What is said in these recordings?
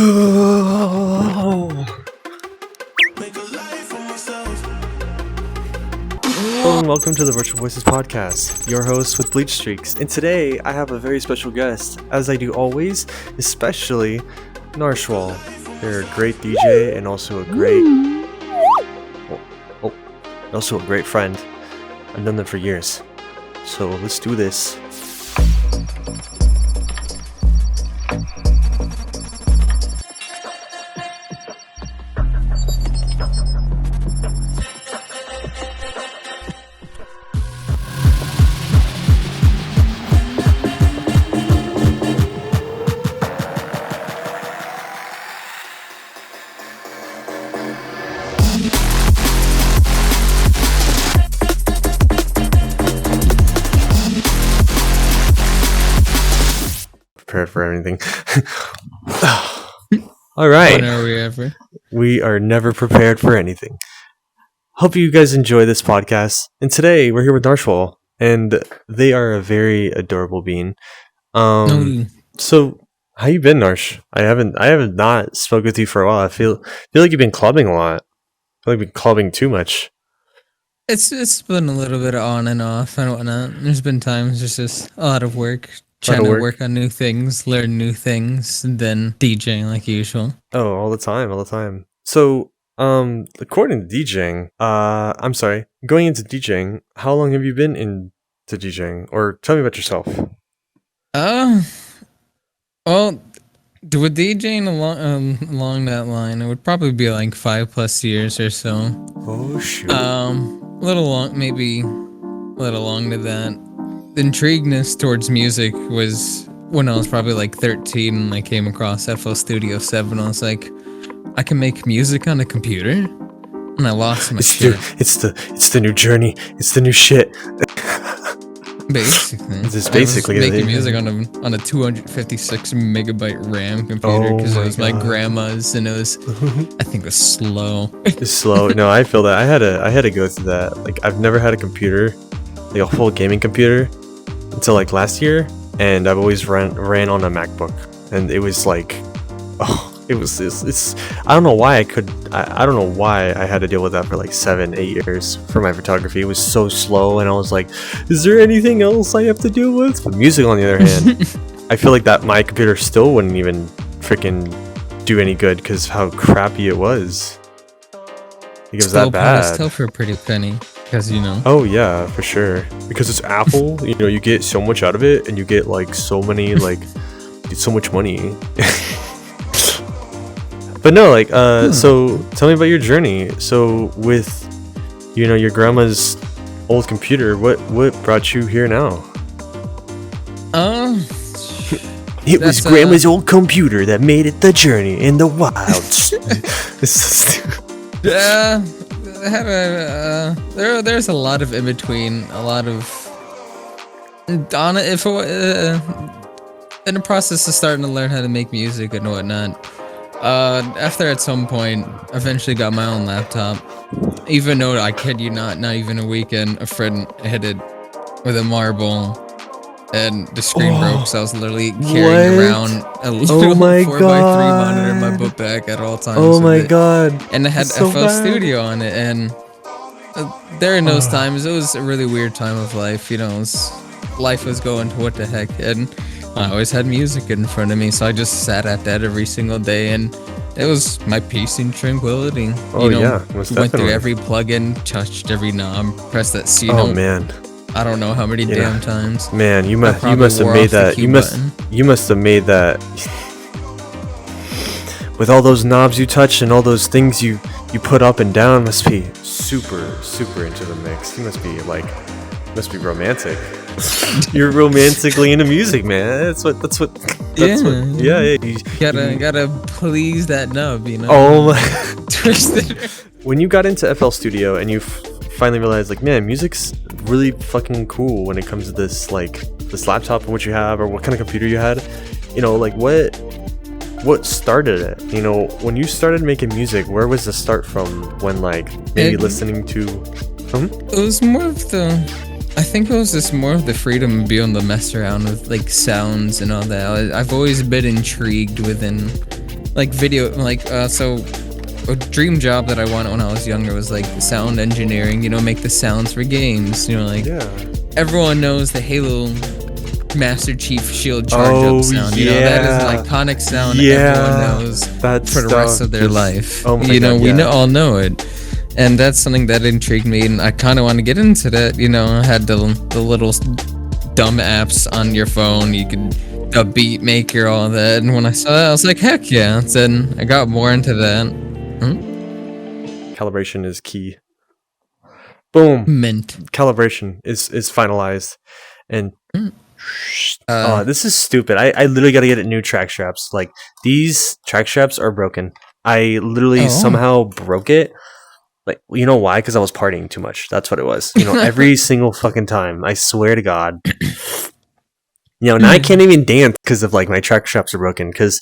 Hello and welcome to the Virtual Voices Podcast, your host with Bleach Streaks. And today I have a very special guest, as I do always, especially Narshwhal. They're a great DJ and also a great friend. I've known them for years. So let's do this. Prepared for everything. All right. When are we ever? We are never prepared for anything. Hope you guys enjoy this podcast. And today we're here with Narshwhal, and they are a very adorable being. So how you been, Narsh? I haven't not spoke with you for a while. I feel like you've been clubbing a lot. I feel like you've been clubbing too much. It's been a little bit on and off and whatnot. There's been times there's just a lot of work. Trying to work on new things, learn new things, and then DJing like usual. Oh, all the time. So, according to DJing, going into DJing, how long have you been into DJing? Or tell me about yourself. Well, with DJing along that line, it would probably be like 5+ years or so. Oh, shoot. A little long, maybe a little long to that. The intrigueness towards music was when I was probably like 13 and I came across FL Studio 7. I was like, I can make music on a computer? And I lost my shit. It's the new journey. It's the new shit. Basically. It's basically I was making music on a 256 megabyte RAM computer because it was my grandma's and it was, I think it was slow. It's slow. No, I feel that. I had to go through that. Like, I've never had a computer, like a full gaming computer, until like last year, and I've always ran on a MacBook, and it was like, it's I don't know why I don't know why I had to deal with that for like 7-8 years for my photography. It was so slow, and I was like, is there anything else I have to deal with? But music, on the other hand, I feel like that my computer still wouldn't even freaking do any good because how crappy it was. It was that bad. Still for a pretty penny. Because, Oh yeah, for sure. Because it's Apple, you get so much out of it, and you get like so many, like, so much money. But no, like, so tell me about your journey. So with, your grandma's old computer, what brought you here now? It was grandma's old computer that made it the journey in the wilds. Yeah. I had there's a lot of in between, a lot of in the process of starting to learn how to make music and whatnot. After at some point, eventually got my own laptop. Even though I kid you not even a weekend, a friend hit it with a marble. And the screen broke, so I was literally carrying around a little 4x3 monitor in my book bag at all times. Oh my god. And it had FL Studio on it, and during those times, it was a really weird time of life, life was going to what the heck, and I always had music in front of me, so I just sat at that every single day, and it was my peace and tranquility. Yeah, most went through definitely. every plugin, touched every knob, pressed that C Oh note. man. I don't know how many damn times. Man, you must have made that. You must have made that. With all those knobs you touch and all those things you put up and down, must be super into the mix. You must be romantic. You're romantically into music, man. That's what. Yeah. You gotta please that nub, Oh my. Twisted. When you got into FL Studio and you finally realized, like, man, music's really fucking cool when it comes to this laptop and what you have or what kind of computer you had, like what started it? When you started making music, where was the start from? When maybe listening to It was more of I think it was just more of the freedom to be able to mess around with sounds and all that. I've always been intrigued within like video, like so. A dream job that I wanted when I was younger was like sound engineering. You know, make the sounds for games. You know, like everyone knows the Halo Master Chief Shield charge up sound. You know, that is an iconic sound everyone knows for the rest of their life. Oh my you know, God, we all know it. And that's something that intrigued me, and I kind of want to get into that. You know, I had the little dumb apps on your phone. You could a beat maker, all that. And when I saw that, I was like, heck yeah. Then I got more into that. Calibration is key. Boom. Mint. Calibration is finalized, and this is stupid. I literally got to get new track straps. Like, these track straps are broken. I literally somehow broke it. Like, you know why? Because I was partying too much. That's what it was. You know, every single fucking time. I swear to God. You know, now I can't even dance because of like my track straps are broken. Because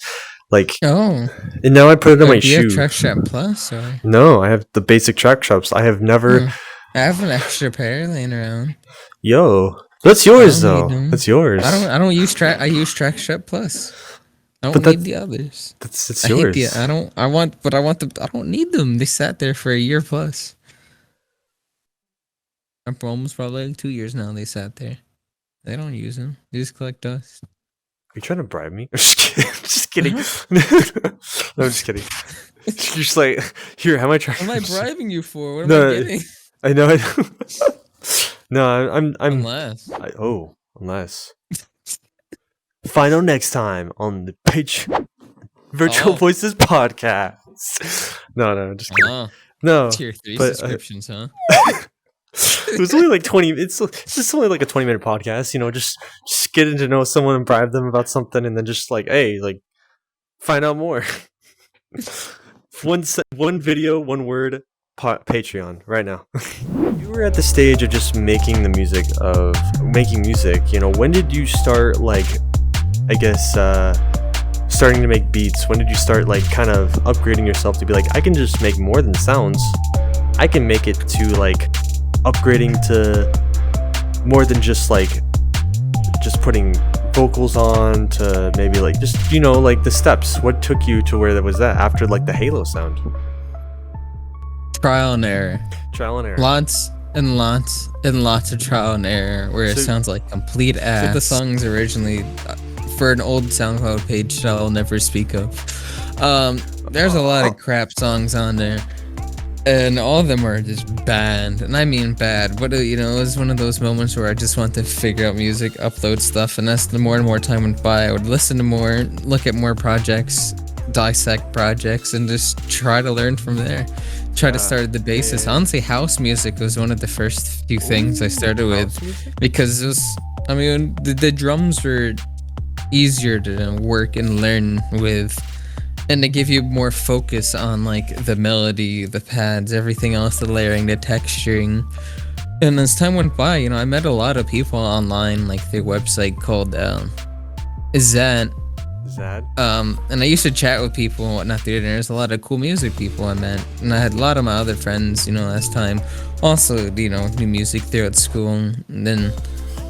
like, and now I put it on my shoe. Do you have Track Strap Plus? Or? No, I have the basic track straps. I have never. I have an extra pair laying around. Yo, that's yours though. That's yours. I don't use track. I use Track Strap Plus. I don't need the others. It's yours. I don't need them. They sat there for a year plus. I'm almost probably like 2 years now. They sat there. They don't use them. They just collect dust. Are you trying to bribe me? I'm just kidding. No, I'm just kidding. You're just like, here, how am I trying? What am I bribing you for? What am I getting? I know. No, I'm. Unless. Find out next time on the Virtual Voices podcast. No, just kidding. No, Tier 3 subscriptions, huh? It was only like 20. It's just only like a 20-minute podcast. You know, just getting to know someone and bribe them about something, and then just like, hey, like, find out more. One video, one word. Patreon right now. You were at the stage of just making music. You know, when did you start, like, I guess, starting to make beats? When did you start, like, kind of upgrading yourself to be like, I can just make more than sounds. I can make it to, like, upgrading to more than just, like, just putting vocals on to maybe, like, just, you know, like, the steps. What took you to where that was at after, like, the Halo sound? Trial and error. Lots and lots and lots of trial and error where it sounds like complete ass. The songs originally for an old SoundCloud page that I'll never speak of. There's a lot of crap songs on there, and all of them are just bad, and I mean bad. But you know, it was one of those moments where I just want to figure out music, upload stuff, and as the more and more time went by, I would listen to more, look at more projects, dissect projects, and just try to learn from there. Try to start at the basis. Honestly, house music was one of the first few things I started with, because it was, I mean, the drums were easier to work and learn with, and they give you more focus on like the melody, the pads, everything else, the layering, the texturing. And as time went by, you know, I met a lot of people online, like the website called Zad. And I used to chat with people and whatnot through there. There's a lot of cool music people I met, and I had a lot of my other friends, you know, last time also, you know, new music throughout school, and then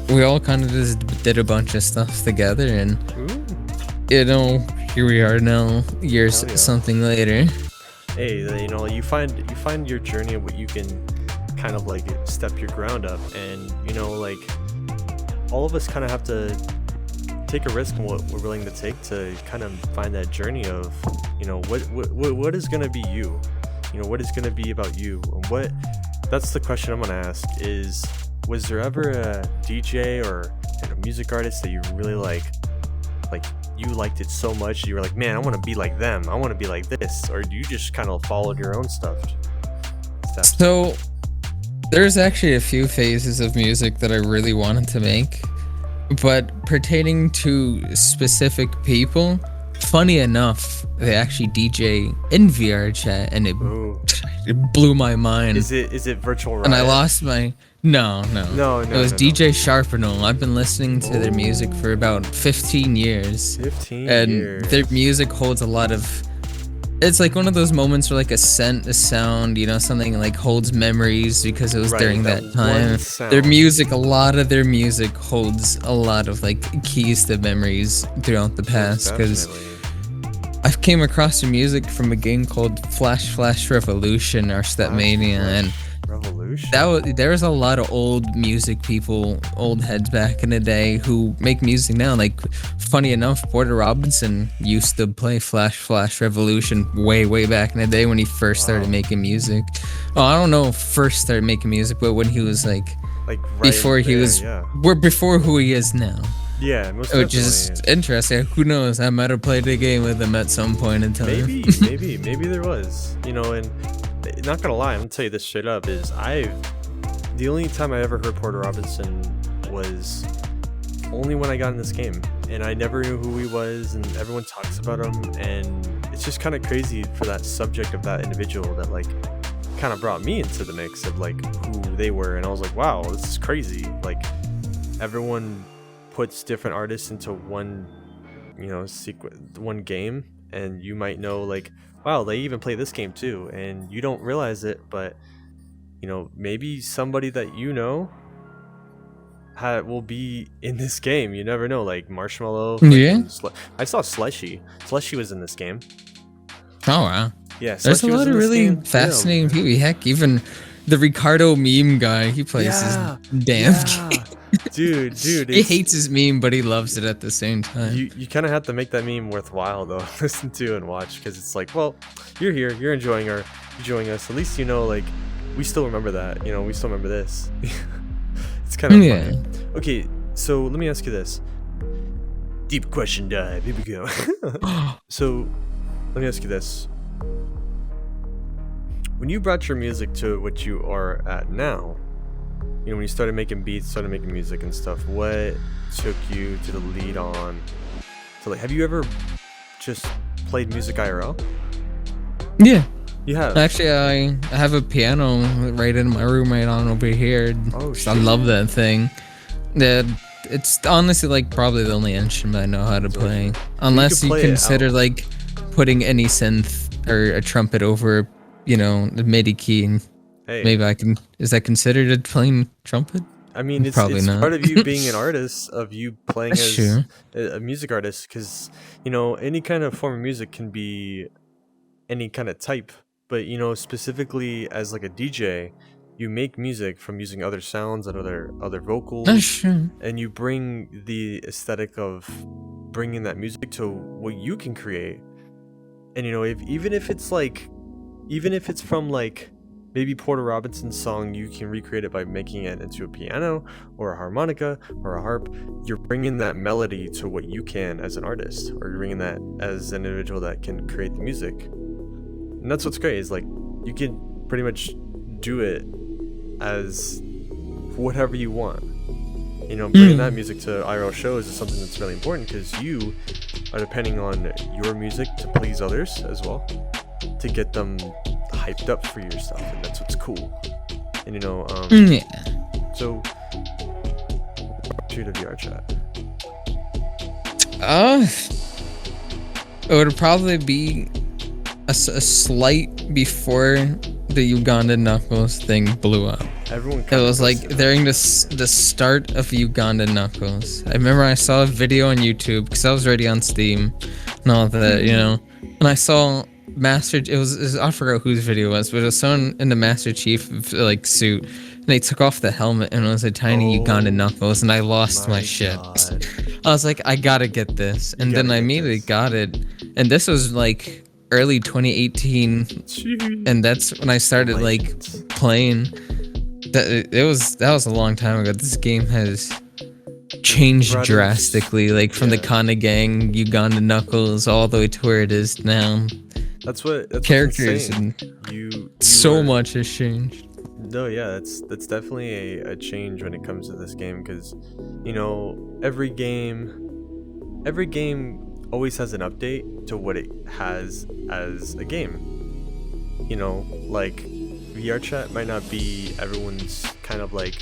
we all kind of just did a bunch of stuff together, and you know, here we are now, years something later. Hey, you know, you find your journey of what you can kind of like step your ground up, and you know, like, all of us kind of have to take a risk on what we're willing to take to kind of find that journey of, you know, what is going to be you, you know, what is going to be about you, and that's the question I'm going to ask is, was there ever a DJ or a music artist that you really like you liked it so much you were like, man, I want to be like them, I want to be like this, or do you just kind of followed your own stuff? So there's actually a few phases of music that I really wanted to make, but pertaining to specific people, funny enough, they actually DJ in VR chat, and it blew my mind. Is it Virtual Riot? And I lost my no. It was DJ Sharpenal. I've been listening to their music for about 15 years. 15 years. And their music holds a lot of. It's like one of those moments where like a sound, you know, something like holds memories because it was during that time. Their music, a lot of their music holds a lot of like keys to memories throughout the past, because I came across the music from a game called Flash Revolution or Stepmania, and Revolution. there was a lot of old music people, old heads back in the day who make music now. Like, funny enough, Porter Robinson used to play Flash Revolution way back in the day when he first started making music. Oh, I don't know if first started making music, but when he was like right before he there, was, yeah. we're before who he is now. Yeah, most Which definitely. is interesting. Who knows? I might have played a game with him at some point in time. Maybe there was. You know, and not gonna lie, I'm gonna tell you this straight up, is the only time I ever heard Porter Robinson was only when I got in this game. And I never knew who he was, and everyone talks about him, and it's just kind of crazy for that subject of that individual that like kind of brought me into the mix of like who they were, and I was like, wow, this is crazy. Like, everyone puts different artists into one, you know, one game, and you might know like, wow, they even play this game too, and you don't realize it, but you know, maybe somebody that you know will be in this game. You never know. Like Marshmallow. Yeah. I saw Slushy was in this game. Oh wow. Yeah, there's a lot of really fascinating people. Heck, even the Ricardo meme guy, he plays his damn game. Dude, he hates his meme, but he loves it at the same time. You kind of have to make that meme worthwhile though. Listen to and watch, because it's like, well, you're here, you're enjoying us. At least you know, like, we still remember that. You know, we still remember this. It's kind of funny. Okay, so let me ask you this. Deep question dive. Here we go. So let me ask you this. When you brought your music to what you are at now, you know, when you started making beats, started making music and stuff, what took you to the lead on to, like, have you ever just played music IRL? Yeah. You have? Actually, I have a piano right in my room right on over here. Oh, shit. I love that thing. It's honestly like probably the only instrument I know how to play. Unless you consider like putting any synth or a trumpet over, you know, the MIDI key, and maybe I can. Is that considered a playing trumpet? I mean, it's probably not. Part of you being an artist, of you playing as a music artist, because, you know, any kind of form of music can be any kind of type, but, you know, specifically as like a DJ, you make music from using other sounds and other vocals, and you bring the aesthetic of bringing that music to what you can create. And, you know, even if it's from like maybe Porter Robinson's song, you can recreate it by making it into a piano or a harmonica or a harp. You're bringing that melody to what you can as an artist, or you're bringing that as an individual that can create the music. And that's what's great, is like you can pretty much do it as whatever you want. You know, bringing that music to IRL shows is something that's really important, because you are depending on your music to please others as well, to get them hyped up for your stuff, and that's what's cool. And, you know, so to the VR chat. It would probably be a slight before the Ugandan Knuckles thing blew up. It was like during the start of Ugandan Knuckles. I remember I saw a video on YouTube, because I was already on Steam and all that, you know, and I saw it was I forgot whose video it was, but it was someone in the Master Chief like suit, and they took off the helmet, and it was a tiny Ugandan Knuckles, and I lost my shit. I was like, I gotta get this, and then I immediately got it, and this was like early 2018. Jeez. And that's when I started like playing. That was a long time ago. This game has changed drastically, like from the Kana Gang, Uganda Knuckles, all the way to where it is now. That's characters and so much has changed. No, yeah, that's definitely a change when it comes to this game, because, you know, every game always has an update to what it has as a game. You know, like VR chat might not be everyone's kind of like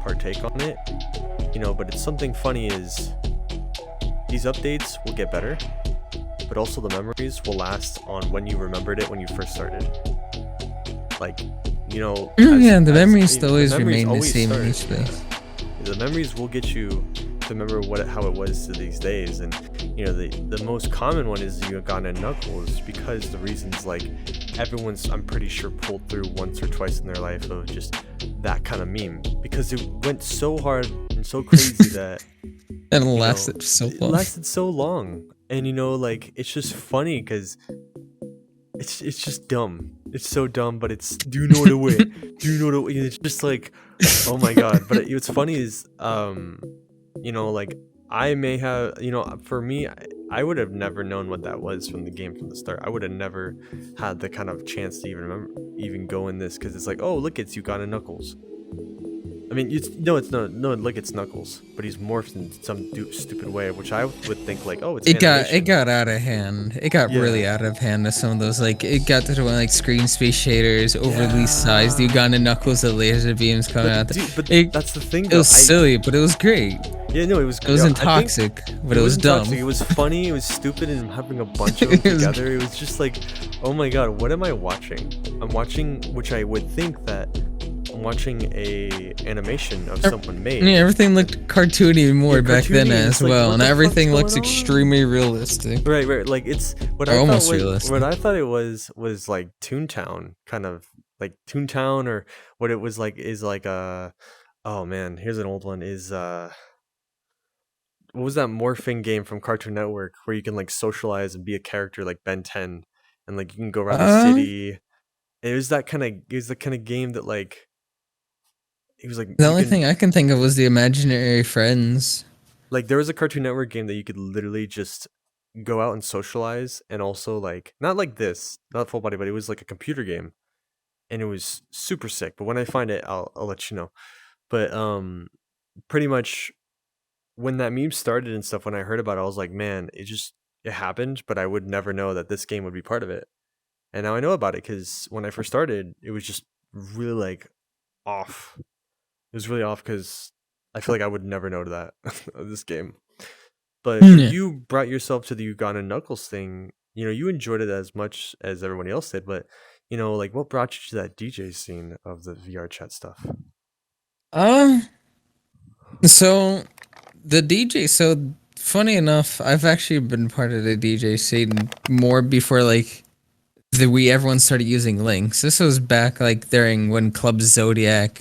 partake on it, you know, but it's something funny is these updates will get better, but also the memories will last on when you remembered it when you first started. Like, you know, the memories always remain the same in each place. The memories will get you to remember how it was to these days, and the most common one is Uganda Knuckles, because the reasons like everyone's, I'm pretty sure, pulled through once or twice in their life of just that kind of meme, because it went so hard and so crazy that And it you know lasted so it long. lasted so long. And like it's just funny because it's just dumb. It's so dumb, but it's, do you know what it way? Do you know what it way? It's just like, oh my god. But what's funny is like I may have, for me, I would have never known what that was from the game from the start. I would have never had the kind of chance to even remember, even go in this, because it's like, oh look, it's Uganda Knuckles. I mean, no, it's no. Look, it's Knuckles, but he's morphed in some stupid way, which I would think like, oh, it's It animation. got out of hand. It got really Yeah. out of hand with some of those, like, it got to the one like screen space shaders, overly sized Yeah. Uganda Knuckles, the laser beams coming out. But It that's the thing it though. was silly, but it was great. Yeah, no, it was. It wasn't I think toxic, but it it was wasn't dumb. toxic. It was funny. It was stupid, and having a bunch of them It was- together, it was just like, oh my god, what am I watching? I'm watching, which I would think that I'm watching a animation of someone made. Yeah, everything looked cartoony more back then Cartoony, and as it's like, well, what and the fuck's everything going looks on? extremely realistic. Right. Like it's what Or I thought almost was, realistic. what I thought it was like Toontown, kind of like Toontown, or what it was like is like oh man, here's an old one, is what was that morphing game from Cartoon Network where you can like socialize and be a character like Ben 10, and like you can go around the Uh, city. It was that kind of, it was the kind of game that like, it was like the you only can, thing I can think of was the imaginary friends. like there was a Cartoon Network game that you could literally just go out and socialize, and also like, not like this, not full body, but it was like a computer game, and it was super sick. But when I find it, I'll let you know. But pretty much when that meme started and stuff, when I heard about it, I was like, man, it happened, but I would never know that this game would be part of it. And now I know about it, because when I first started, it was just really like off. It was really off because I feel like I would never know that of this game. But when Yeah. you brought yourself to the Uganda Knuckles thing, you enjoyed it as much as everybody else did. But like, what brought you to that DJ scene of the VR chat stuff? Uh, so the DJ. So funny enough, I've actually been part of the DJ scene more before like everyone started using links. This was back like during when Club Zodiac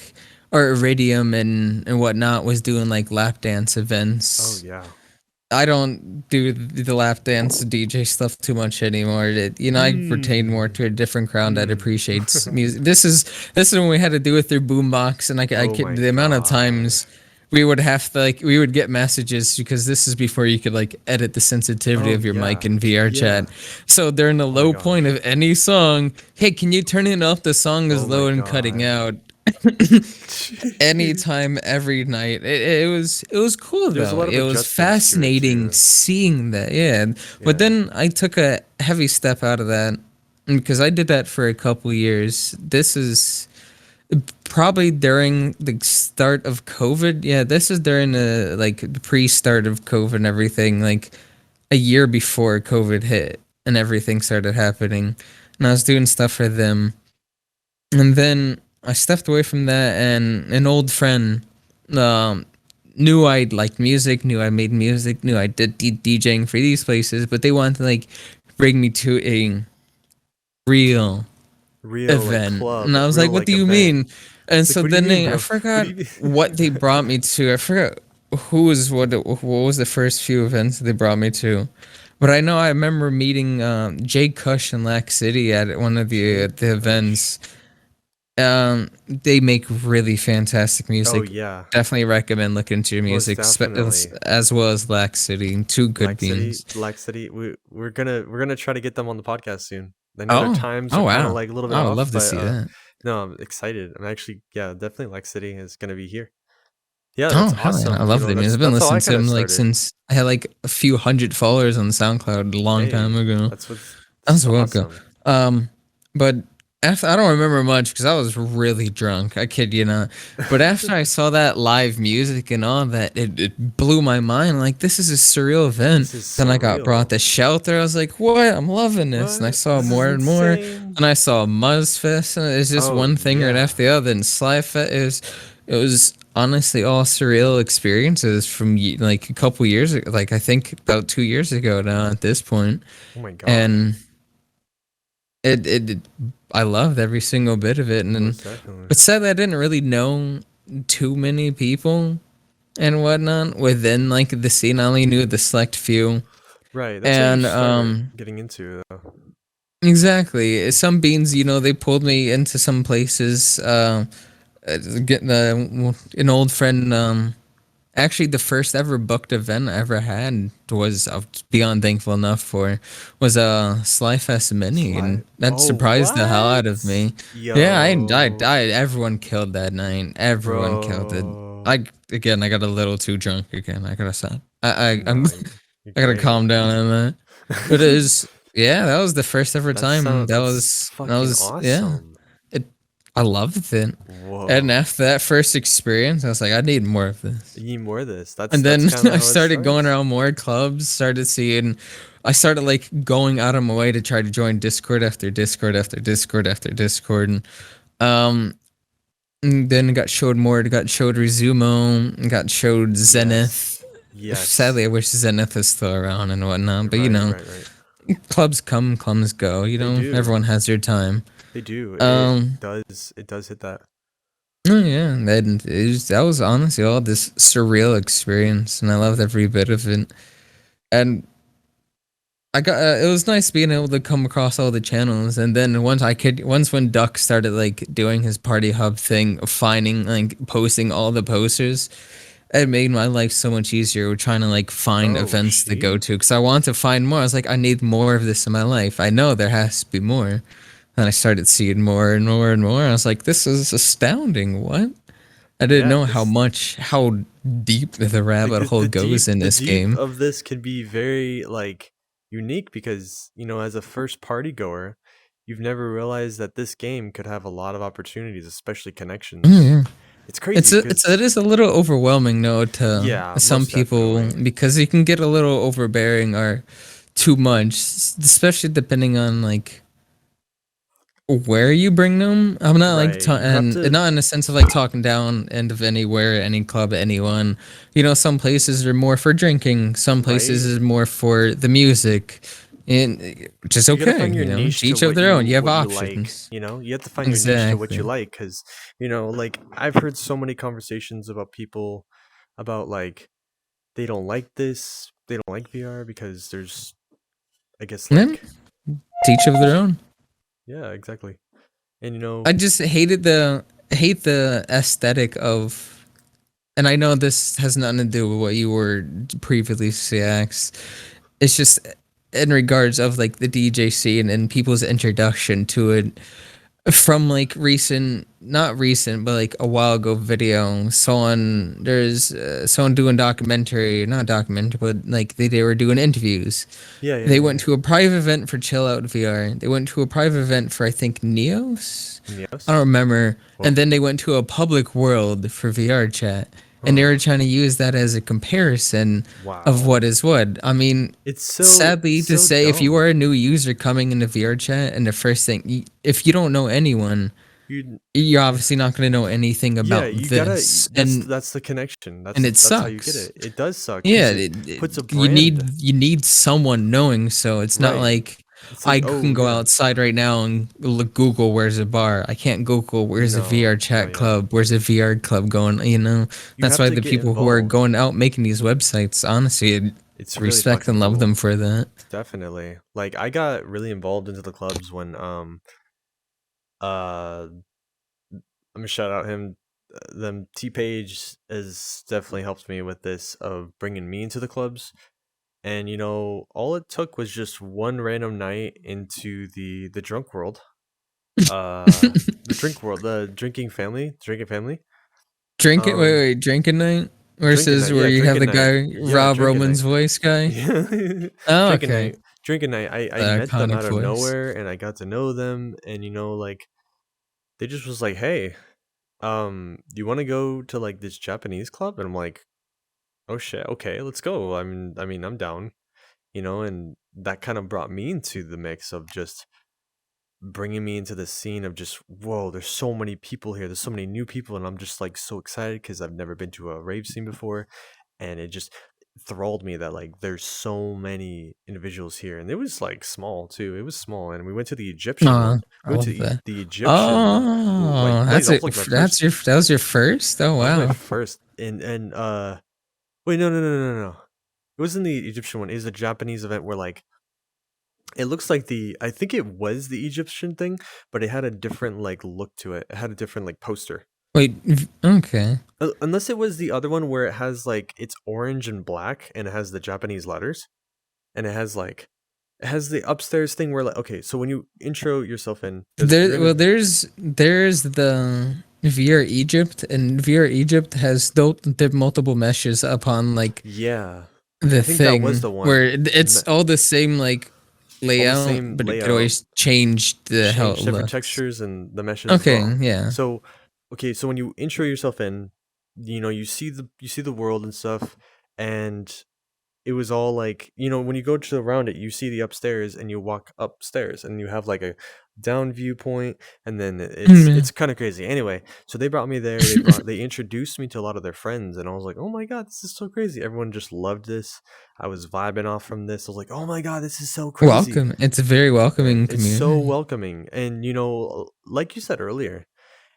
or Iridium and whatnot was doing like lap dance Oh events. yeah. I don't do the lap dance DJ stuff too much anymore. I pertain more to a different crowd that appreciates music. This is when we had to do it through boombox, and Oh my the amount of god. times we would have to like we would get messages, because this is before you could like edit the sensitivity Oh of your mic yeah. in VR Yeah. chat. So during the Oh my low point gosh. of any song, hey, can you turn it up? The song is Oh my low and cutting god. out. Anytime, every night. It was cool There's a though. lot of It was adjustments to it fascinating too. seeing that. Yeah, but Yeah. then I took a heavy step out of that because I did that for a couple years. This is probably during the start of COVID. Yeah, this is during the like the pre-start of COVID and everything. Like a year before COVID hit and everything started happening, and I was doing stuff for them. And then I stepped away from that, and an old friend um, knew I liked music, knew I made music, knew I did DJing for these places, but they wanted to like bring me to a real Real like event, and club, I was real like, "What like do you event. mean?" And It's like, so what do you then mean, I bro? What do forgot you what they mean? brought me to. I forgot what was the first few events they brought me to. But I know I remember meeting Jay Cush in Lac City at one of Jay the Kush. events. They make really fantastic Oh music. yeah, Definitely recommend looking into your most music, definitely. as well as Lac City. Two good beans. Lac City. We're gonna try to get them on the podcast soon. I know their Oh, times oh are kind of wow! like a little bit I would off, love to but see that. no, I'm excited. I'm actually, yeah, definitely Lac City is gonna be here. Yeah, that's Oh hell yeah! I awesome. love the music. I've been That's how I listening to kind of him like started. since I had like a few hundred followers on SoundCloud a long time Hey, ago. that's what's That was it's a while ago. awesome. But after I don't remember much because I was really drunk. I kid you not. But after I saw that live music and all that, it blew my mind. Like, this is a surreal event. This is Then I got brought surreal. to Shelter. I was like, what? I'm loving this. And I What? saw This is more and more. insane. And I saw Muzzfest, and it's just Oh one thing right yeah. after the other. And Slyfest is it was honestly all surreal experiences from like a couple years ago, like I think about 2 years ago now at this point. Oh my god. And it I loved every single bit of it. And then, Most definitely. but sadly, I didn't really know too many people and whatnot within like the scene. I only knew the select few. Right. That's how you And start getting into though. exactly, some beans, they pulled me into some places. Getting an old friend. Actually, the first ever booked event I ever had was beyond thankful enough for was a Slyfest mini, and Slide. that Oh, surprised the hell out of what? me. Yeah, Yo, everyone killed that night. Everyone killed it. bro. I got a little too drunk again. I gotta stop. I'm No, you're I gotta great. calm down on that. But it was, yeah, that was the first ever time. That's That fucking was, yeah. awesome. It I loved it. And Whoa. after that first experience, I was like, I need more of this. You need more of this. And That's then kind of I how it started going starts. around more clubs, I started like going out of my way to try to join Discord after Discord after Discord after Discord. Um, and then got showed Resumo, got showed Zenith. Yes. Yes. Sadly, I wish Zenith was still around and whatnot, but Right, right, right. clubs come, clubs go, They do. everyone has their time. They do. Um, It does hit that. oh yeah, that was honestly all this surreal experience, and I loved every bit of it. And it was nice being able to come across all the channels, and then once when Duck started like doing his party hub thing, finding like posting all the posters, it made my life so much easier with trying to like find Oh, events to go sheet. to because I wanted to find more. I was like, I need more of this in my life. I know there has to be more. And I started seeing more and more and more. I was like, this is astounding. What? I didn't Yeah, know this how deep the like rabbit hole goes in the this deep game. of this can be very like unique because, as a first party goer, you've never realized that this game could have a lot of opportunities, especially Mm, connections. yeah. It's crazy It because is a little overwhelming though to yeah, some most people definitely. because it can get a little overbearing or too much, especially depending on like where you bring them. I'm not like Right. You have and to not in the sense of like talking down end of anywhere, any club, anyone. Some places are more for drinking, some places right. is more for the music, and which is You got to okay. find your niche To to each of their own. You have what you like, options. You have to find your niche to what you Exactly. like cuz like I've heard so many conversations about people about like they don't like this, they don't like VR because there's I guess Yeah, like to each of their own. yeah, exactly. And I just hate the aesthetic of, and I know this has nothing to do with what you were previously asked. It's just in regards of like the DJ scene and people's introduction to it from like not recent, but like a while ago video. There's someone doing documentary, not documentary, but like they were doing interviews. yeah, yeah, They yeah, went yeah. to a private event for Chill Out VR. They went to a private event for I think Neos. I don't Yes. remember. And Well, then they went to a public world for VR chat. And they huh. were trying to use that as a comparison of what Wow. is what. I mean, It's sadly to so say, if you dumb. are a new user coming into VR chat, and the first thing, if you don't know anyone, You you're obviously not going to know anything yeah, about you gotta this. that's the connection. And it That's how you get sucks. it. It does suck Yeah, because it puts a you brand need someone knowing. So it's not right. like It's I like, can oh go yeah, outside right now and look Google where's a bar. I can't Google where's a VR no, no, chat yeah. club. Where's a VR club going? You That's have why to the get people who are involved. going out making these websites, honestly, It's I really respect fucking and love them cool. for that. Definitely. Like I got really involved into the clubs when uh I'm gonna shout out him them T Page has definitely helped me with this of bringing me into the clubs. And all it took was just one random night into the drunk world. The drink world, the drinking family. Um Drinking night Drinking versus night, where yeah, you have drinking the night. guy Yeah, Rob drinking Roman's night. voice guy. Yeah. Oh, Drinking okay, night. Drinking night. I the met them iconic out of voice. nowhere and I got to know them and like they just was like, "Hey, you want to go to like this Japanese club?" And I'm like, "Oh shit, okay, let's go." I'm down, and that kind of brought me into the mix of just bringing me into the scene of just, whoa, there's so many people here, there's so many new people, and I'm just like so excited because I've never been to a rave scene before, and it just enthralled me that like there's so many individuals here, and it was like small too. It was small, and we went to the Egyptian Aw, one. I We went to love that. the Egyptian. Ooh, Oh, wait, that's that was it. like my first. That was your first. Oh That was my wow. first. And wait, no. It wasn't the Egyptian one. It was a Japanese event where like it looks like I think it was the Egyptian thing, but it had a different like look to it. It had a different like poster. Wait. Okay. Unless it was the other one where it has like it's orange and black and it has the Japanese letters, and it has the upstairs thing where like, okay, so when you intro yourself in, There's the VR Egypt, and VR Egypt has the multiple meshes upon like yeah, the I think that was thing the one. where it's all the same like All the layout, same but it could layout. always change how it Change different looks. textures and the meshes as Okay, well. yeah. So, okay, so when you intro yourself in, you see the world and stuff, and it was all like, when you go to around it, you see the upstairs and you walk upstairs and you have like a down viewpoint, and then it's kind of crazy. Anyway, so they brought me there. They introduced me to a lot of their friends, and I was like, oh my god, this is so crazy. Everyone just loved this. I was vibing off from this. I was like, oh my god, this is so crazy. Welcome. It's a very welcoming It's community. so welcoming. And like you said earlier,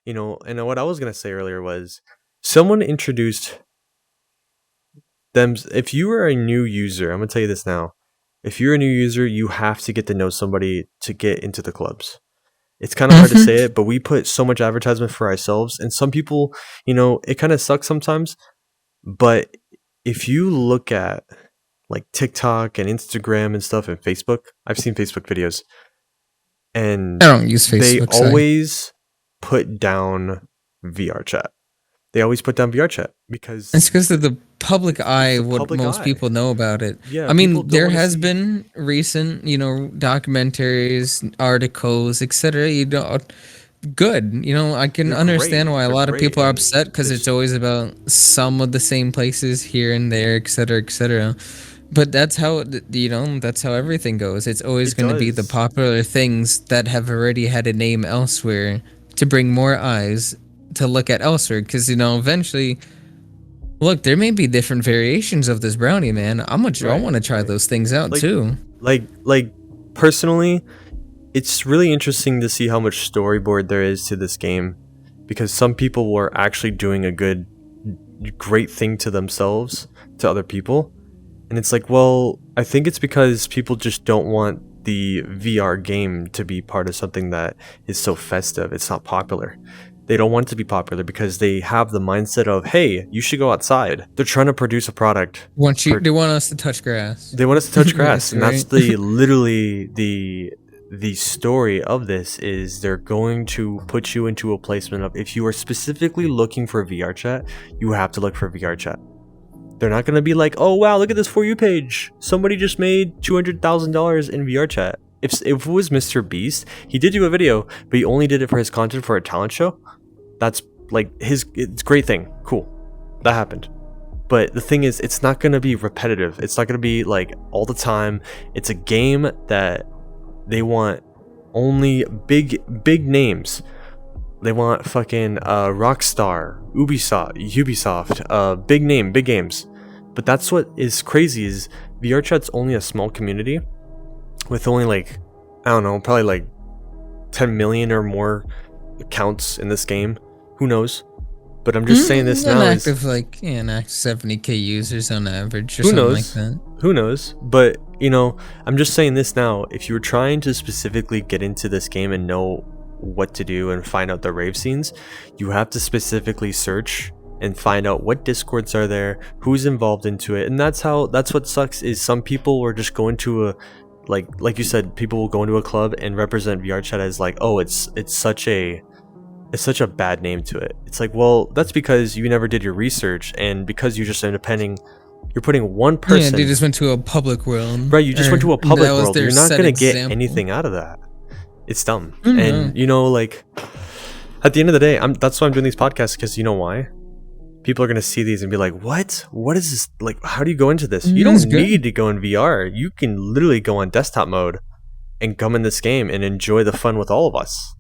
and what I was gonna say earlier was someone introduced them. If you are a new user, I'm gonna tell you this now. If you're a new user, you have to get to know somebody to get into the clubs. It's kind of hard to say it, but we put so much advertisement for ourselves, and some people, it kind of sucks sometimes. But if you look at like TikTok and Instagram and stuff and Facebook, I've seen Facebook videos, and I don't use Facebook. They always put down VR chat. They always put down VR chat because it's because of the public eye, what most eye. people know about it. Yeah, I mean, there has been recent, documentaries, articles, etc. Good. I can understand why a lot of people are upset because it's always about some of the same places here and there, etc., etc. But that's how that's how everything goes. It's always going to be the popular things that have already had a name elsewhere to bring more eyes to look at elsewhere. Because eventually, look, there may be different variations of this brownie, man. I want to try those things out too. Like personally, it's really interesting to see how much storyboard there is to this game, because some people were actually doing a great thing to themselves, to other people. And it's like, well, I think it's because people just don't want the VR game to be part of something that is so festive. It's not popular. They don't want it to be popular because they have the mindset of, hey, you should go outside. They're trying to produce a product. They want us to touch grass. They want us to touch grass. And that's literally the story of this is they're going to put you into a placement of, if you are specifically looking for VR chat, you have to look for VR chat. They're not going to be like, oh, wow, look at this For You page. Somebody just made $200,000 in VR chat. If it was Mr. Beast, he did do a video, but he only did it for his content for a talent show. That's like it's a great thing. Cool. That happened. But the thing is, it's not going to be repetitive. It's not going to be like all the time. It's a game that they want only big names. They want fucking Rockstar, Ubisoft, big games. But that's what is crazy is VR chat's only a small community with only like, I don't know, probably like 10 million or more accounts in this game. Who knows? But I'm just saying this now. An active 70k users on average or something like that. Who knows? But I'm just saying this now. If you're trying to specifically get into this game and know what to do and find out the rave scenes, you have to specifically search and find out what discords are there, who's involved into it. And that's what sucks is some people were just going to a like you said, people will go into a club and represent VR chat as like, oh, it's such a bad name to it. It's like, well, that's because you never did your research, and because you're just independent, you're putting one person. Yeah, they just went to a public world. Right, you just went to a public world. You're not gonna get anything out of that. It's dumb. And like at the end of the day, that's why I'm doing these podcasts, because you know why? People are gonna see these and be like, what is this? Like, how do you go into this? You don't need to go in VR. You can literally go on desktop mode. and come in this game and enjoy the fun with all of us.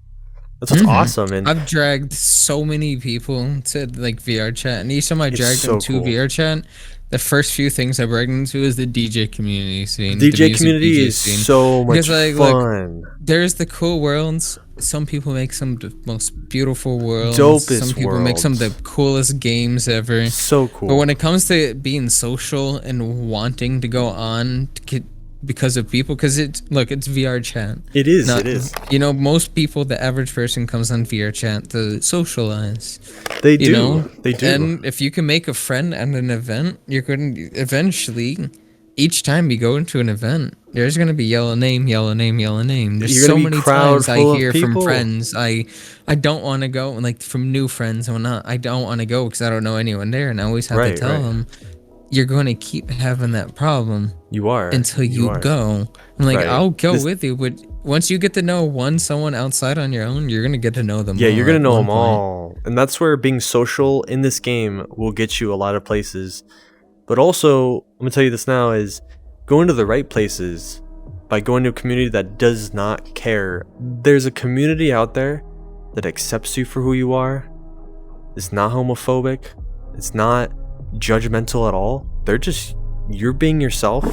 That's what's awesome. And I've dragged so many people to like VR chat, and each time I it's dragged them so to cool. VR chat, the first few things I brought them to is the DJ community scene, The the DJ music community DJ is scene. so much Because like, look, fun. there's the cool worlds. Some people make some of the most beautiful worlds. Dopest Some people make some of the worlds. coolest games ever. So But cool. when it comes to being social and wanting to go on to get because of people, because it's VR chat. It is. Not, It is. you know, most people, the average person comes on VR chat to socialize. They You do. know, They do. and if you can make a friend at an event, you're going to eventually. Each time you go into an event, there's gonna be yellow name, yellow name, yellow name. There's You're so gonna be many crowd times I full of hear from people. friends, I don't want to go, like from new friends and whatnot. I don't want to go because I don't know anyone there, and I always have to Right, tell right. them, you're going to keep having that problem You are. until you are. go. I'm like, Right. I'll go This- with you, but once you get to know someone outside on your own, you're gonna get to know them. Yeah, all you're gonna at know one them point. all, and that's where being social in this game will get you a lot of places. But also, I'm gonna tell you this now: is going to the right places by going to a community that does not care. There's a community out there that accepts you for who you are. It's not homophobic. It's not judgmental at all. They're just you're being yourself.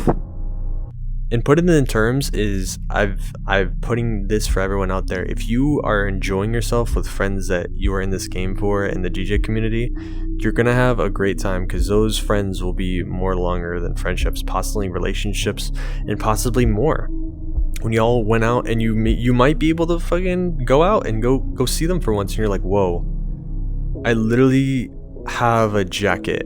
And put it in terms is I've putting this for everyone out there. If you are enjoying yourself with friends that you are in this game for in the DJ community, you're gonna have a great time because those friends will be more longer than friendships, possibly relationships, and possibly more. When y'all went out and you might be able to fucking go out and go see them for once, and you're like, whoa, I literally have a jacket.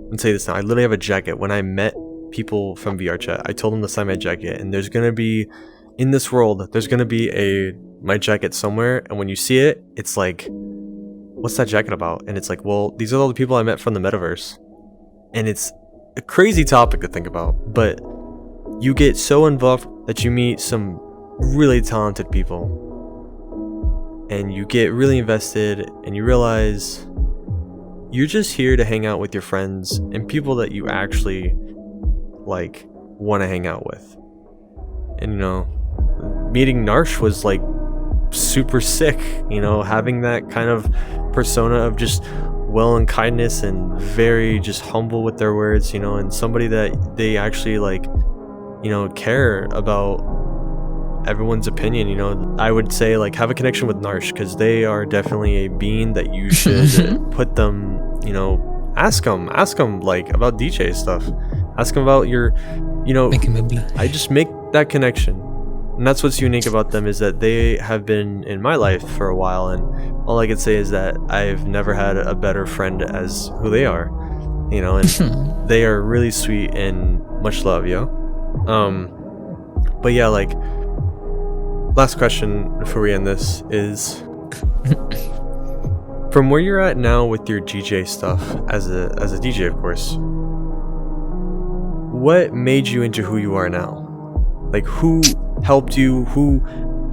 Let's say this now. I literally have a jacket. When I met people from VR chat, I told them to sign my jacket, and there's gonna be in this world, there's gonna be my jacket somewhere, and when you see it, it's like, what's that jacket about? And it's like, well, these are all the people I met from the metaverse. And it's a crazy topic to think about, but you get so involved that you meet some really talented people, and you get really invested, and you realize you're just here to hang out with your friends and people that you actually like want to hang out with. And you know, meeting Narsh was like super sick, you know, having that kind of persona of just well and kindness and very just humble with their words, you know, and somebody that they actually like, you know, care about everyone's opinion. You know, I would say like have a connection with Narsh because they are definitely a being that you should put them, you know, ask them like about DJ stuff, ask them about your, you know, I just make that connection. And that's what's unique about them is that they have been in my life for a while, and all I can say is that I've never had a better friend as who they are, you know, and they are really sweet and much love, yo. But yeah, like last question before we end this is from where you're at now with your DJ stuff as a DJ, of course, what made you into who you are now? Like who helped you, who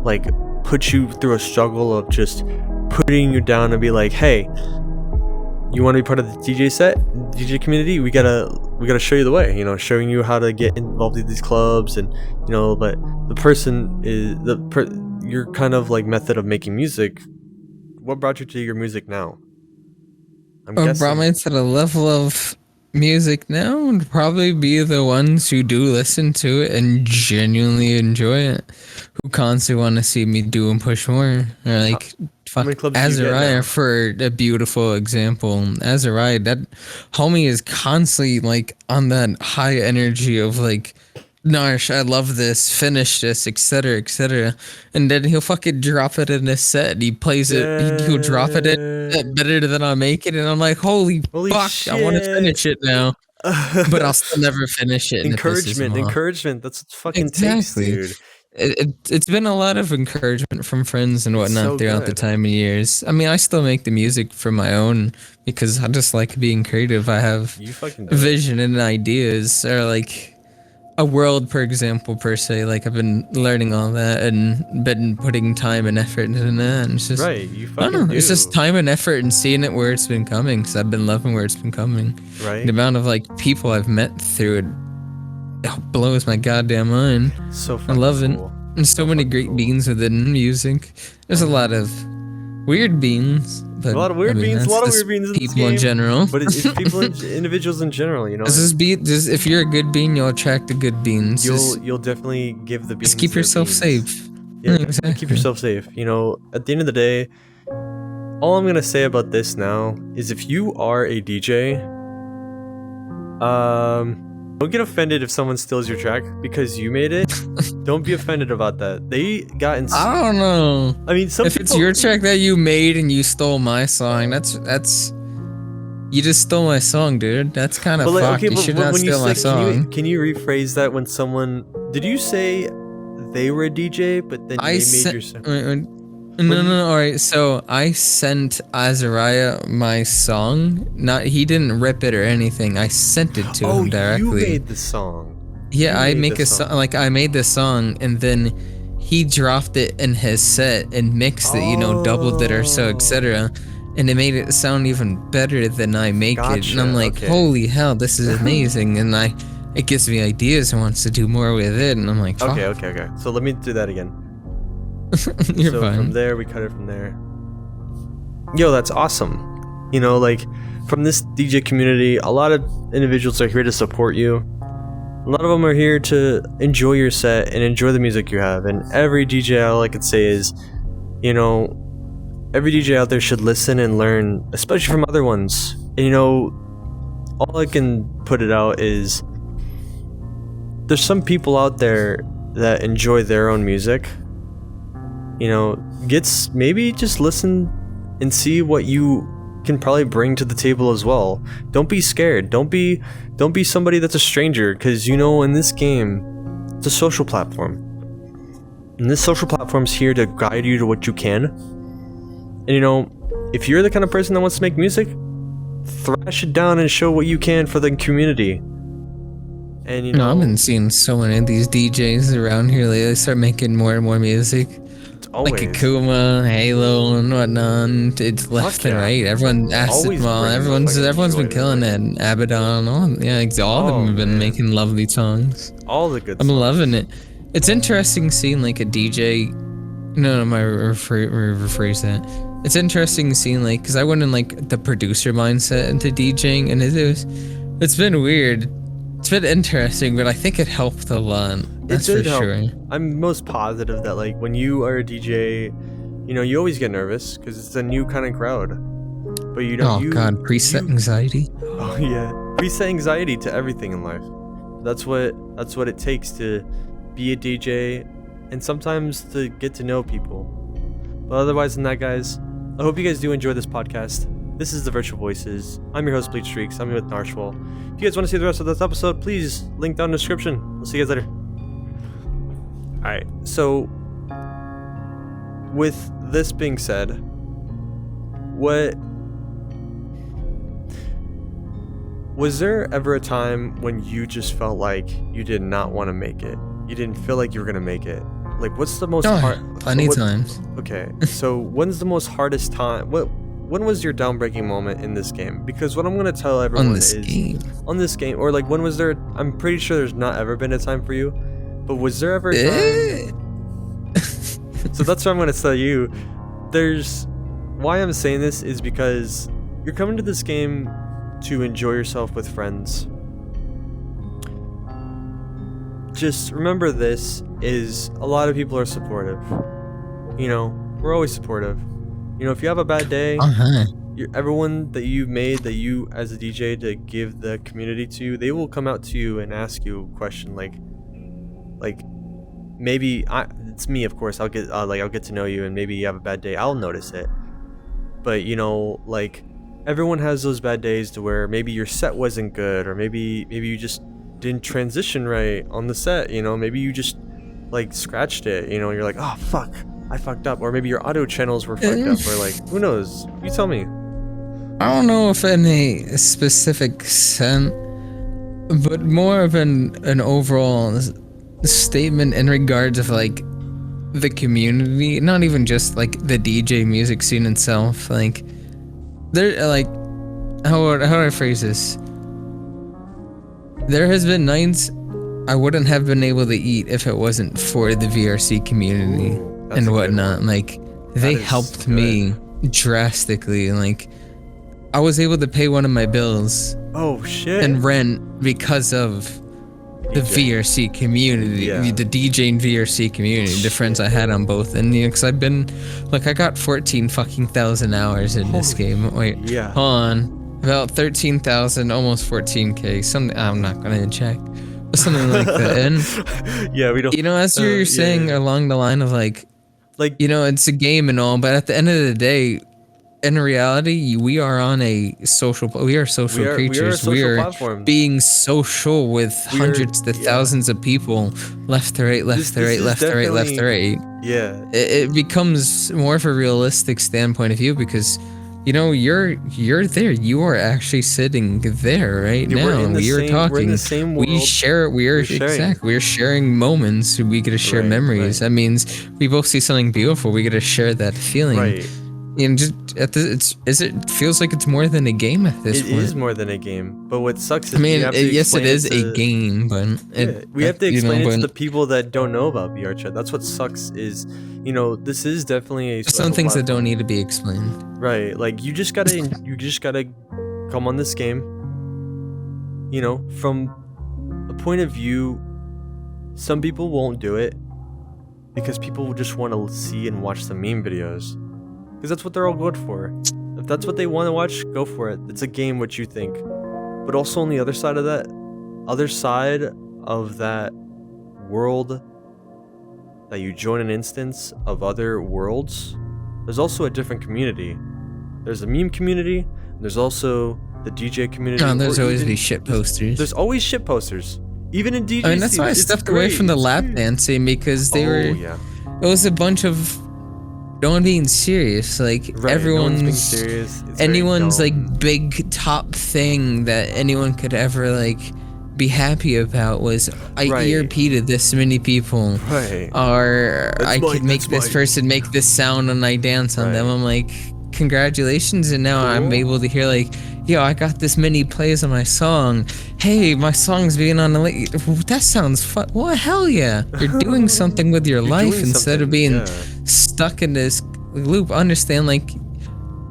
like put you through a struggle of just putting you down and be like, hey, you want to be part of the DJ community, we gotta show you the way, you know, showing you how to get involved in these clubs, and you know, but the person is your kind of like method of making music. What brought you to your music now? I'm What guessing brought me to the level of music now would probably be the ones who do listen to it and genuinely enjoy it, who constantly want to see me do and push more. Or like how many clubs do you get now? Azariah, for a beautiful example. Azariah, that homie is constantly like on that high energy of like, Narsh, I love this, finish this, etc., etc. And then he'll fucking drop it in his set. He plays it, he'll drop it in better than I make it, and I'm like, holy fuck, shit. I want to finish it now. But I'll still never finish it. And encouragement, that's what fucking takes, dude. It's been a lot of encouragement from friends and whatnot so throughout the good. time of years. I mean, I still make the music for my own because I just like being creative. I have You fucking do. vision and ideas, or like a world, for example, per se. Like I've been learning all that and been putting time and effort into that. And it's just, Right, you I fucking don't know. do. It's just time and effort and seeing it where it's been coming. Because I've been loving where it's been coming. Right. The amount of like people I've met through it blows my goddamn mind. So fucking love it. cool. There's so many great beans within music. There's a lot of weird beans, but A lot of weird beans. A that's lot of just weird beans in this people in game. general. But it's people, individuals in general. You know, If you're a good bean, you'll attract the good beans. you'll definitely give the beans. Just keep their yourself beans. safe. Yeah, definitely keep yourself safe. You know, at the end of the day, all I'm gonna say about this now is if you are a DJ, don't get offended if someone steals your track because you made it. Don't be offended about that. They got I don't know. I mean, if it's your track that you made and you stole my song, that's you just stole my song, dude. That's kind of fucked. You should not steal my song. Can you rephrase that when someone? Did you say they were a DJ, but then they made your song? No. All right. So I sent Azariah my song. He didn't rip it or anything. I sent it to him directly. You made the song. Yeah, I make a song. Like I made the song, and then he dropped it in his set and mixed it. You know, doubled it or so, etc. And it made it sound even better than I make it. And I'm like, holy hell, this is amazing. And it gives me ideas and wants to do more with it. And I'm like, fuck. Okay. So let me do that again. You're fine. From there, we cut it from there. Yo, that's awesome. You know, like, from this DJ community, a lot of individuals are here to support you. A lot of them are here to enjoy your set and enjoy the music you have. And every DJ, all I could say is, you know, every DJ out there should listen and learn, especially from other ones. And, you know, all I can put it out is there's some people out there that enjoy their own music. You know, maybe just listen and see what you can probably bring to the table as well. Don't be scared. Don't be somebody that's a stranger, because you know, in this game, it's a social platform. And this social platform's here to guide you to what you can. And you know, if you're the kind of person that wants to make music, thrash it down and show what you can for the community. And you know, I've been seeing so many of these DJs around here lately. They start making more and more music. Like Akuma, Halo, and whatnot. It's left and right. Everyone everyone's been killing it. And Abaddon, all of them have been making lovely songs. All the good. I'm loving it. It's interesting seeing like a DJ. No, I rephrase that. It's interesting seeing like, because I went in like the producer mindset into DJing, and it's been weird. It's been interesting, but I think it helped a lot. That's for sure. I'm most positive that like when you are a DJ, you know, you always get nervous because it's a new kind of crowd. But you know, preset anxiety. Oh yeah, preset anxiety to everything in life. That's what it takes to be a DJ, and sometimes to get to know people. But otherwise than that, guys, I hope you guys do enjoy this podcast. This is the Virtual Voices. I'm your host, Bleach Streaks. I'm here with Narshwhal. If you guys want to see the rest of this episode, please link down in the description. We'll see you guys later. Alright, so with this being said, was there ever a time when you just felt like you did not want to make it? You didn't feel like you were gonna make it? Like, what's the most hard? Plenty times. Okay, so when's the most hardest time? When was your downbreaking moment in this game? Because what I'm gonna tell everyone on this game, or like when was there? I'm pretty sure there's not ever been a time for you, but was there ever a time? So that's what I'm gonna tell you. Why I'm saying this is because you're coming to this game to enjoy yourself with friends. Just remember, this is a lot of people are supportive. You know, we're always supportive. You know, if you have a bad day, everyone that you've made, that you as a DJ to give the community to, they will come out to you and ask you a question like maybe it's me, of course. I'll get to know you, and maybe you have a bad day, I'll notice it. But you know, like, everyone has those bad days to where maybe your set wasn't good, or maybe you just didn't transition right on the set. You know, maybe you just like scratched it. You know, you're like, oh fuck, I fucked up. Or maybe your audio channels were fucked up, or like, who knows? You tell me. I don't know if in a specific sense, but more of an overall statement in regards of like the community, not even just like the DJ music scene itself. Like, there, like, how do I phrase this? There has been nights I wouldn't have been able to eat if it wasn't for the VRC community That's a and good whatnot. one. Like, they That is helped good. me drastically. Like, I was able to pay one of my bills Oh shit. and rent because of the DJ. VRC community, Yeah. the DJ and VRC community, the friends I had on both. And because I've been, like, I got 14,000 hours in this Holy- game. Wait, Yeah. hold on. About 13,000, almost 14K. Something I'm not gonna check. Something like that. And Yeah, we don't. you know, as you're yeah, saying yeah. along the line of like, you know, it's a game and all, but at the end of the day, in reality, we are on a social. We are social creatures. We are a social platform. being social with hundreds to thousands of people, left to right, left to right, left to right, left to right. Yeah. It becomes more of a realistic standpoint of view because, you know, you're there. You are actually sitting there right Yeah, now. we're in the We are same- talking. we're in the same We world. share. We're sharing. exactly. We're sharing moments. We get to share Right, memories. right. That means we both see something beautiful. We get to share that feeling. Right. And just it feels like it's more than a game at this It point. is more than a game, but what sucks is I mean, we have to yes, it explain is to- a game, but we have to you know, explain it to but the people that don't know about VR chat. That's what sucks is, you know, this is definitely a some social things that don't platform. need to be explained. Right, like you just gotta come on this game, you know, from a point of view. Some people won't do it because people will just want to see and watch the meme videos, because that's what they're all good for. If that's what they want to watch, go for it. It's a game, what you think. But also on the other side of that world, that you join an instance of other worlds, there's also a different community. There's a meme community, and there's also the DJ community. There's or always even- be shit posters. There's always shit posters. Even in DJ. I mean, that's why I stepped away from the lap dancing because they were. Yeah. It was a bunch of no one being serious. Like Right, everyone's no one's being serious. It's very anyone's dumb. like big top thing that anyone could ever like be happy about was I Right. ERP to this many people. Right. Or That's I mine, could make that's this mine. person make this sound and I dance on them. Right. I'm like, congratulations, and now I'm Cool. able to hear like, yo, I got this many plays on my song. Hey, my song's being on the that sounds fun. Well, hell yeah. You're doing something with your You're life doing instead of something, being yeah. stuck in this loop. Understand, like,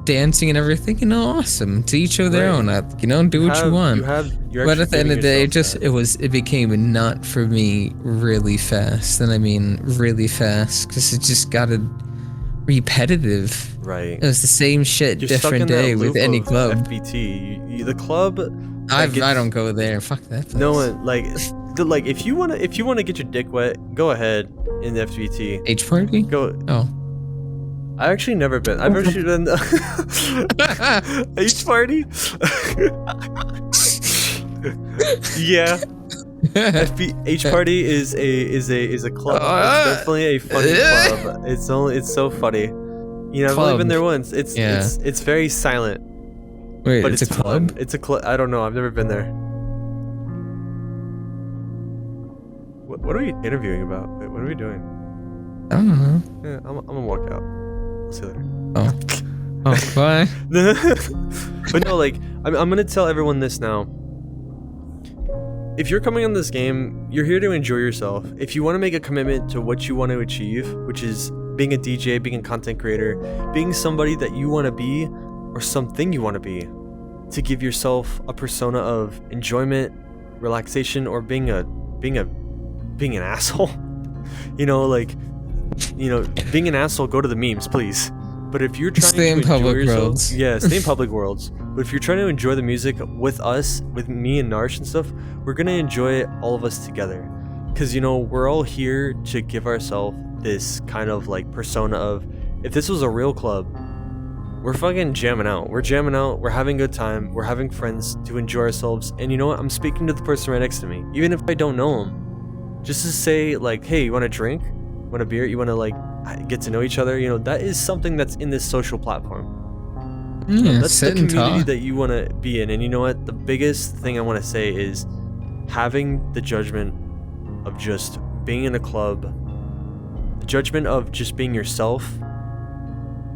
dancing and everything, you know, awesome. To each of their Right. own. You know, do what you want. You're But at the end of the day, yourself it became not for me really fast. And I mean really fast because it just got repetitive. right. It was the same shit, You're stuck different in that day with loop any of club. FBT. The club. I like, don't go there. Fuck that place. No one like if you wanna get your dick wet, go ahead in the FBT. H party? Go. Oh. I actually never been. I've actually done H party. Yeah. H party is a club. It's definitely a funny club. It's so funny. You know, I've only been there once. It's very silent. Wait, But it's a club? fun. It's a club. I don't know. I've never been there. What are we interviewing about? Wait, what are we doing? I don't know. Yeah, I'm gonna walk out. I'll see you later. Oh. Oh, bye. But no, like I'm gonna tell everyone this now. If you're coming on this game, you're here to enjoy yourself. If you want to make a commitment to what you want to achieve, which is being a DJ, being a content creator, being somebody that you want to be, or something you want to be, to give yourself a persona of enjoyment, relaxation, or being an asshole. You know, like, you know, being an asshole, go to the memes, please. But if you're trying Stay to in enjoy public yourself, worlds. yeah, stay in public worlds. But if you're trying to enjoy the music with us, with me and Narsh and stuff, we're gonna enjoy it, all of us together. Cause you know, we're all here to give ourselves this kind of like persona of, if this was a real club, we're fucking jamming out. We're jamming out. We're having a good time. We're having friends to enjoy ourselves. And you know what? I'm speaking to the person right next to me, even if I don't know him, just to say like, hey, you want a drink? Want a beer? You want to like get to know each other? You know, that is something that's in this social platform. Yeah, That's the sit and community talk. that you want to be in. And you know what? The biggest thing I want to say is having the judgment of just being in a club, the judgment of just being yourself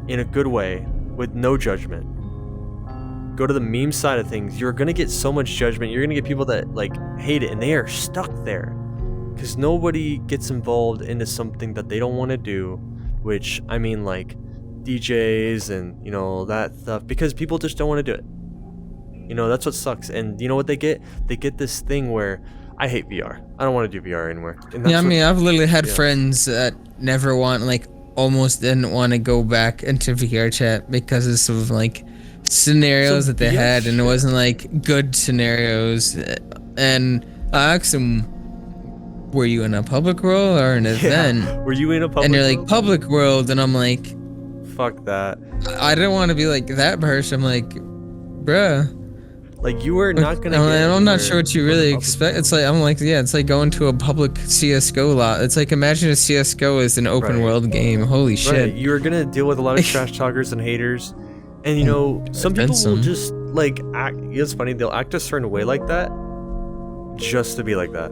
in a good way with no judgment. Go to the meme side of things. You're going to get so much judgment. You're going to get people that like hate it and they are stuck there. because nobody gets involved into something that they don't want to do, which I mean like DJs and that stuff, because people just don't want to do it. That's what sucks. And you know what they get? They get this thing where I hate VR. I don't want to do VR anymore. And Yeah, I that's what mean, I've literally had yeah. friends that never want, like, almost didn't want to go back into VR chat because of some, like, scenarios Some that they BS had, and it shit. wasn't, like, good scenarios. And I asked them, were you in a public world or an Yeah. event? Were you in a And public they're like, world? public world, and I'm like, Fuck that. I didn't want to be like that person. I'm like, bruh. Like you are Like, not gonna get I'm not anywhere sure what you going to really public expect. It's world. like, I'm like, yeah, it's like going to a public CS:GO lot. It's like, imagine if CS:GO is an open Right. world game. Holy Right. shit. You're gonna deal with a lot of trash talkers and haters. And some people will Offensive. just like act. It's funny, they'll act a certain way like that just to be like that.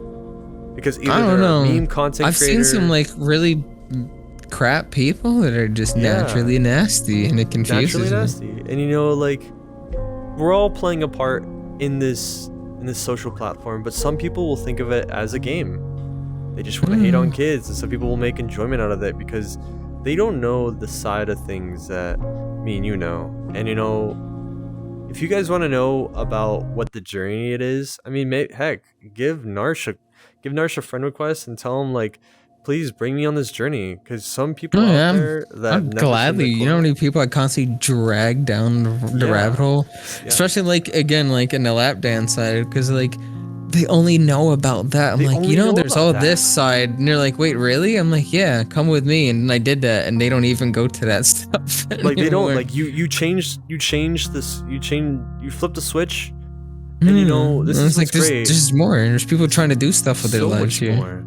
Because I either don't they're a know. meme content I've seen some creator, like really crap people that are just yeah, naturally nasty, and it naturally confuses me. nasty. And like we're all playing a part in this social platform, but some people will think of it as a game. They just want to hate on kids, and some people will make enjoyment out of it because they don't know the side of things that me and you know. And if you guys want to know about what the journey it is, I mean, heck, give Narsh a friend request and tell him like, please bring me on this journey, because some people Oh out yeah, there that have I'd never seen gladly. the You know how equivalent. many people I constantly drag down the rabbit Yeah, hole, yeah. especially like again like in the lap dance side, because like they only know about that. I'm They like, only know there's about all that. this side, and they're like, wait, really? I'm like, yeah, come with me, and I did that, and they don't even go to that stuff Like they don't anymore. like you flip the switch, and And this is it's like what's great. there's more. There's people trying to do stuff with their So lives much here. more.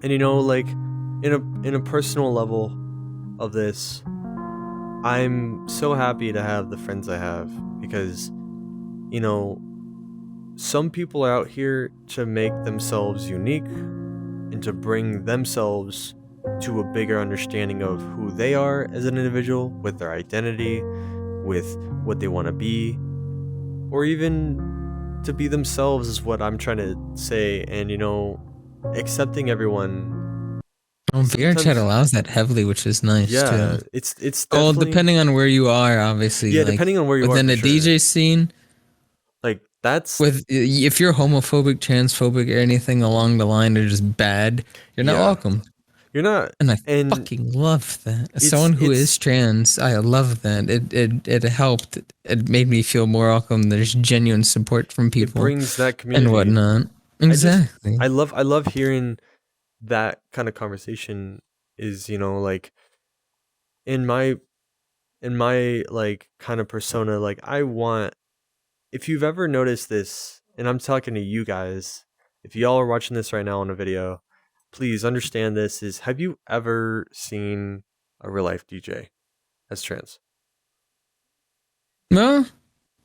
And like in a personal level of this, I'm so happy to have the friends I have, because some people are out here to make themselves unique and to bring themselves to a bigger understanding of who they are as an individual, with their identity, with what they want to be, or even to be themselves is what I'm trying to say. And accepting everyone Well, VR chat sometimes. allows that heavily, which is nice Yeah, too. it's Well, definitely. depending on where you are, obviously, Yeah, like depending on where you are, within for the sure. DJ scene, Like that's. with if you're homophobic, transphobic, or anything along the line, or just bad, you're not Yeah, welcome. you're not. And I And fucking love that. As it's someone who is it's trans, I love that. It helped. It made me feel more welcome. There's genuine support from it people brings that and community. whatnot. I just Exactly. I love hearing that kind of conversation. Is like in my like kind of persona, like I want, if you've ever noticed this, and I'm talking to you guys, if y'all are watching this right now on a video, please understand this, is have you ever seen a real life DJ as trans? Well,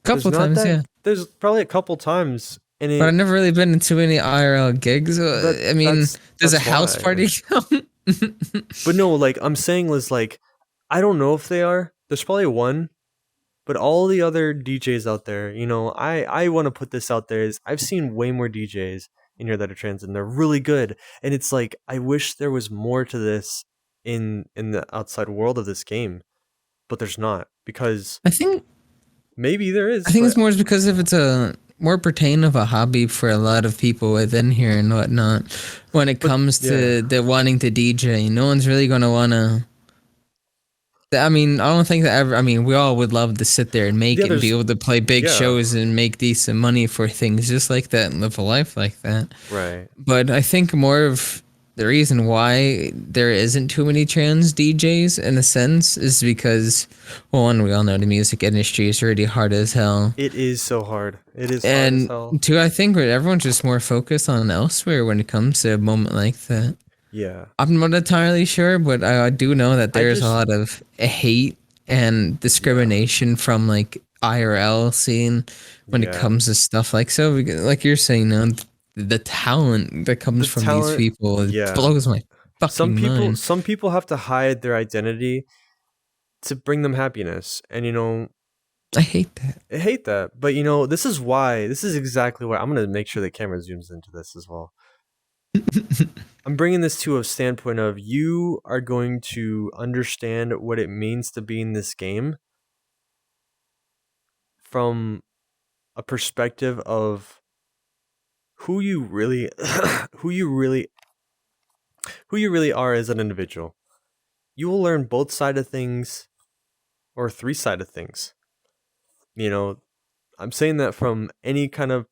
There's couple not times, that. yeah. There's probably a couple times, and But I've never really been into any IRL gigs. that I mean, does a that's house why. party count? But no, like I'm saying was like, I don't know if they are. There's probably one, but all the other DJs out there, I want to put this out there, is I've seen way more DJs in here that are trans, and they're really good. And it's like I wish there was more to this in the outside world of this game, but there's not, because I think maybe there I is, think it's but more because if it's a more pertain of a hobby for a lot of people within here and whatnot. When it comes yeah, to the wanting to DJ, no one's really gonna wanna. I mean, I don't think that ever. I mean, we all would love to sit there and make yeah, it and be there's able to play big yeah, shows and make decent money for things just like that and live a life like that. right. But I think more of the reason why there isn't too many trans DJs in a sense is because, well, one, we all know the music industry is already hard as hell. It is so hard. It is hard as And hell. two, I think everyone's just more focused on elsewhere when it comes to a moment like that. Yeah. I'm not entirely sure, but I do know that I there's a just lot of hate and yeah. discrimination from like IRL scene when it Yeah. comes to stuff like so. Like you're saying, the talent that comes The from these talent, people it yeah. blows my fucking mind. Some people have to hide their identity to bring them happiness. And I hate that. I hate that. But this is exactly why I'm gonna make sure the camera zooms into this as well. I'm bringing this to a standpoint of you are going to understand what it means to be in this game from a perspective of who you really who you really are as an individual. You will learn both sides of things or three side of things. You know, I'm saying that from any kind of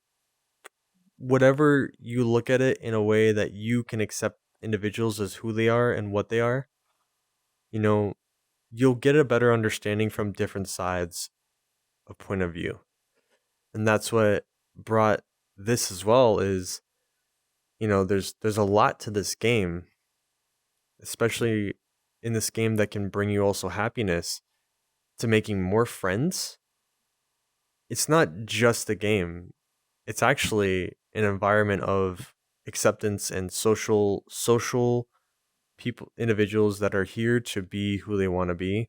whatever you look at it in a way that you can accept individuals as who they are and what they are. You know, you'll get a better understanding from different sides of point of view. And that's what brought this as well is, you know, there's a lot to this game, especially in this game that can bring you also happiness to making more friends. It's not just a game. It's actually an environment of acceptance and social people, individuals that are here to be who they want to be.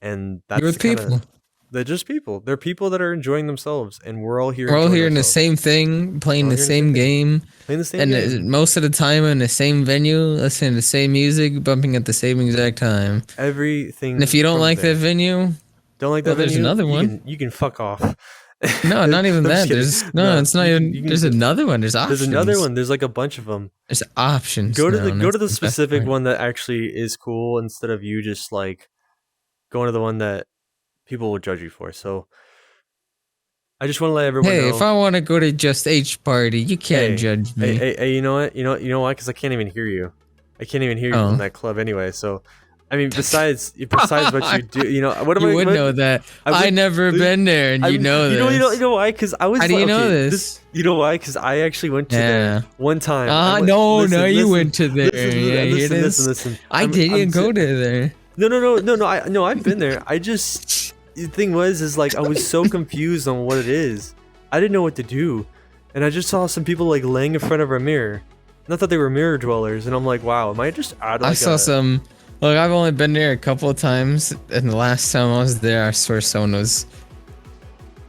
And You're that's with kind people. of, they're just people. They're people that are enjoying themselves, and we're all here We're all enjoying here in the ourselves. same thing, playing the same game, Playing the same and game. most of the time in the same venue, listening to the same music, bumping at the same exact time. Everything. And if you don't from like there. that venue, Don't like well, that there's venue, another one. You can fuck off. No, not even I'm just that. kidding. There's no, it's not you even. you can There's another one. There's options. There's another one. There's like a bunch of them. There's options. Go to now, the and go that's to the best specific part. one that actually is cool instead of you just like going to the one that people will judge you for. So I just want to let everyone Hey, know. if I want to go to Just H party, you can't judge me. Hey, you know what? You know why? Because I can't even hear you. I can't even hear you from that club anyway. So, I mean, besides what you do, you know, what am You I? would what- know that. I I never been there, and you know this. You know why? Because I was. How do you know okay, this? You know why? Because I actually went to there one time. No, listen, you listen, went to there. Listen. I didn't go to there. No. I've been there. I just the thing is like I was so confused on what it is. I didn't know what to do, and I just saw some people like laying in front of a mirror. And I thought they were mirror dwellers, and I'm like, wow, am I just out? Like I saw some. Look, I've only been there a couple of times, and the last time I was there, I swear someone was.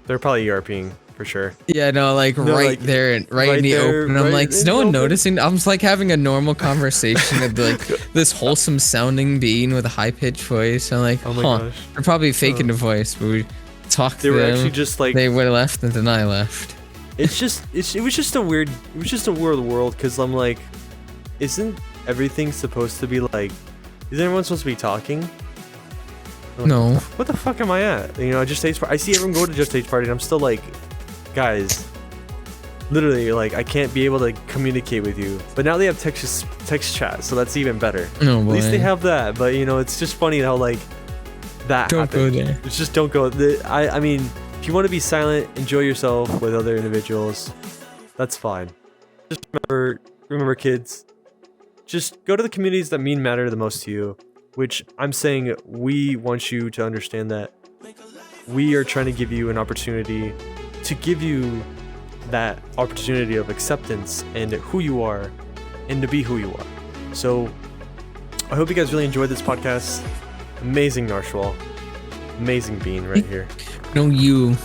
They're probably ERPing for sure. Yeah, no, like right there, right in the open. And I'm like, is no one noticing? I was like having a normal conversation of like this wholesome sounding being with a high pitched voice. I'm like, oh my gosh, they're probably faking the voice, but we talked to them. They were actually just like they would have left, and then I left. It was just a weird world because I'm like, isn't everything supposed to be like? Is everyone supposed to be talking? Like, No. What the fuck am I at? You know, Just H party. I see everyone go to Just H party, and I'm still like, guys, literally, like, I can't be able to communicate with you. But now they have text chat, so that's even better. Oh boy. At least they have that. But you know, it's just funny how like that. Don't happened. go there. It's just don't go. I mean, if you want to be silent, enjoy yourself with other individuals. That's fine. Just remember, kids. Just go to the communities that matter the most to you, which I'm saying we want you to understand that we are trying to give you an opportunity to give you that opportunity of acceptance and who you are and to be who you are. So I hope you guys really enjoyed this podcast. Amazing Narshwhal. Amazing Bean right here. No, you.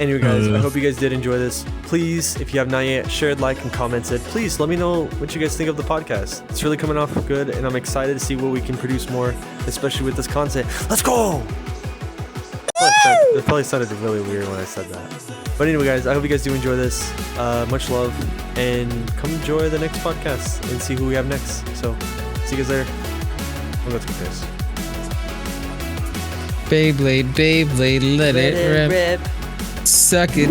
Anyway, guys, I hope you guys did enjoy this. Please, if you have not yet shared, like, and commented, please let me know what you guys think of the podcast. It's really coming off good, and I'm excited to see what we can produce more, especially with this content. Let's go! That probably sounded really weird when I said that. But anyway, guys, I hope you guys do enjoy this. Much love, and come enjoy the next podcast and see who we have next. So, see you guys later. I'm going to take this. Beyblade, let it rip. Suck it.